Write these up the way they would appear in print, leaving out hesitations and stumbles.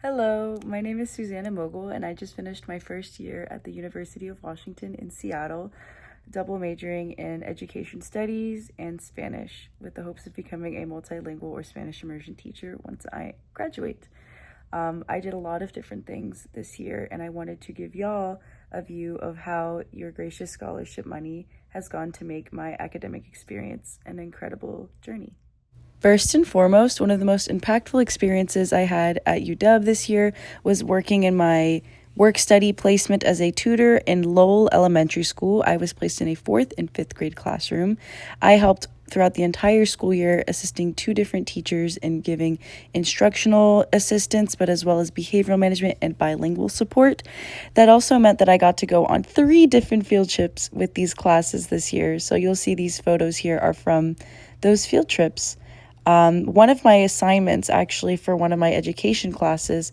Hello, my name is Susanna Mogul, and I just finished my first year at the University of Washington in Seattle, double majoring in education studies and Spanish, with the hopes of becoming a multilingual or Spanish immersion teacher once I graduate. I did a lot of different things this year, and I wanted to give y'all a view of how your gracious scholarship money has gone to make my academic experience an incredible journey. First and foremost, one of the most impactful experiences I had at UW this year was working in my work study placement as a tutor in Lowell Elementary School. I was placed in a 4th and 5th grade classroom. I helped throughout the entire school year assisting 2 different teachers in giving instructional assistance, but as well as behavioral management and bilingual support. That also meant that I got to go on 3 different field trips with these classes this year. So you'll see these photos here are from those field trips. One of my assignments actually for one of my education classes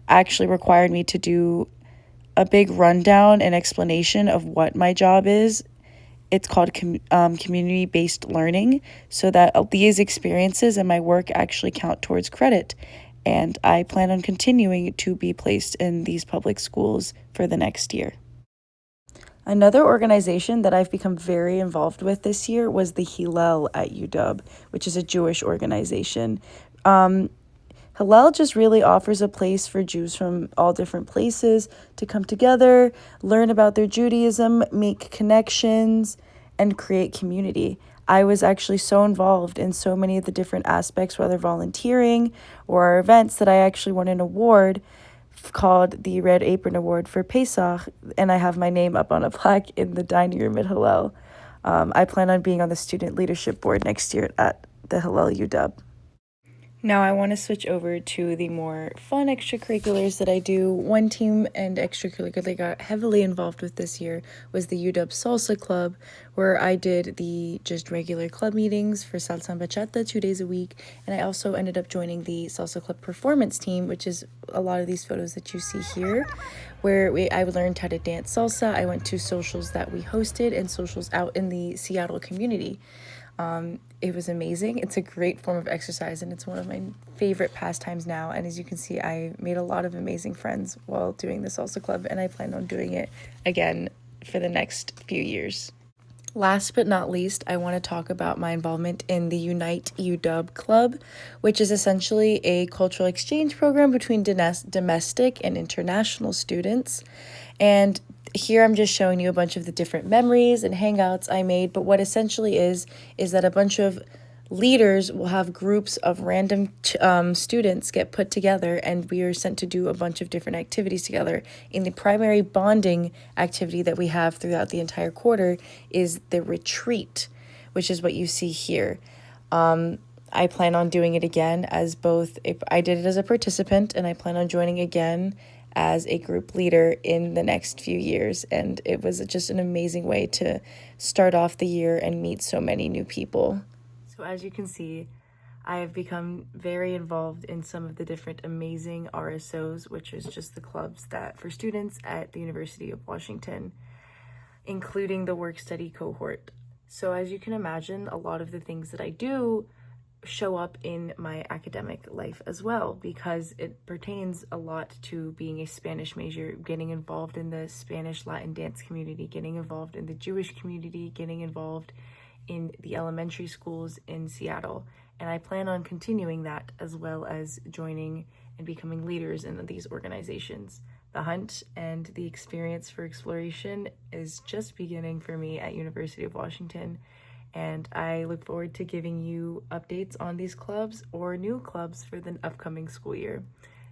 actually required me to do a big rundown and explanation of what my job is. It's called community-based learning, so that these experiences and my work actually count towards credit. And I plan on continuing to be placed in these public schools for the next year. Another organization that I've become very involved with this year was the Hillel at UW, which is a Jewish organization. Hillel just really offers a place for Jews from all different places to come together, learn about their Judaism, make connections, and create community. I was actually so involved in so many of the different aspects, whether volunteering or our events, that I actually won an award called the Red Apron Award for Pesach, and I have my name up on a plaque in the dining room at Hillel. I plan on being on the student leadership board next year at the Hillel UW. Now I want to switch over to the more fun extracurriculars that I do. One team and extracurricular that I got heavily involved with this year was the UW Salsa Club, where I did the just regular club meetings for salsa and bachata 2 days a week. And I also ended up joining the Salsa Club performance team, which is a lot of these photos that you see here, where I learned how to dance salsa. I went to socials that we hosted and socials out in the Seattle community. It was amazing. It's a great form of exercise, and it's one of my favorite pastimes now. And as you can see, I made a lot of amazing friends while doing the salsa club, and I plan on doing it again for the next few years. Last but not least, I want to talk about my involvement in the Unite UW Club, which is essentially a cultural exchange program between domestic and international students. And here I'm just showing you a bunch of the different memories and hangouts I made, but what essentially is that a bunch of leaders will have groups of random students get put together, and we are sent to do a bunch of different activities together. In the primary bonding activity that we have throughout the entire quarter is the retreat, which is what you see here. I plan on doing it again as I did it as a participant, and I plan on joining again as a group leader in the next few years. And it was just an amazing way to start off the year and meet so many new people. So as you can see, I have become very involved in some of the different amazing RSOs, which is just the clubs that for students at the University of Washington, including the work study cohort. So as you can imagine, a lot of the things that I do show up in my academic life as well, because it pertains a lot to being a Spanish major, getting involved in the Spanish Latin dance community, getting involved in the Jewish community, getting involved in the elementary schools in Seattle. And I plan on continuing that, as well as joining and becoming leaders in these organizations. The hunt and the experience for exploration is just beginning for me at University of Washington, and I look forward to giving you updates on these clubs or new clubs for the upcoming school year.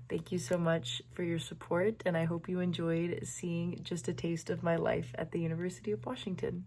Thank you so much for your support, and I hope you enjoyed seeing just a taste of my life at the University of Washington.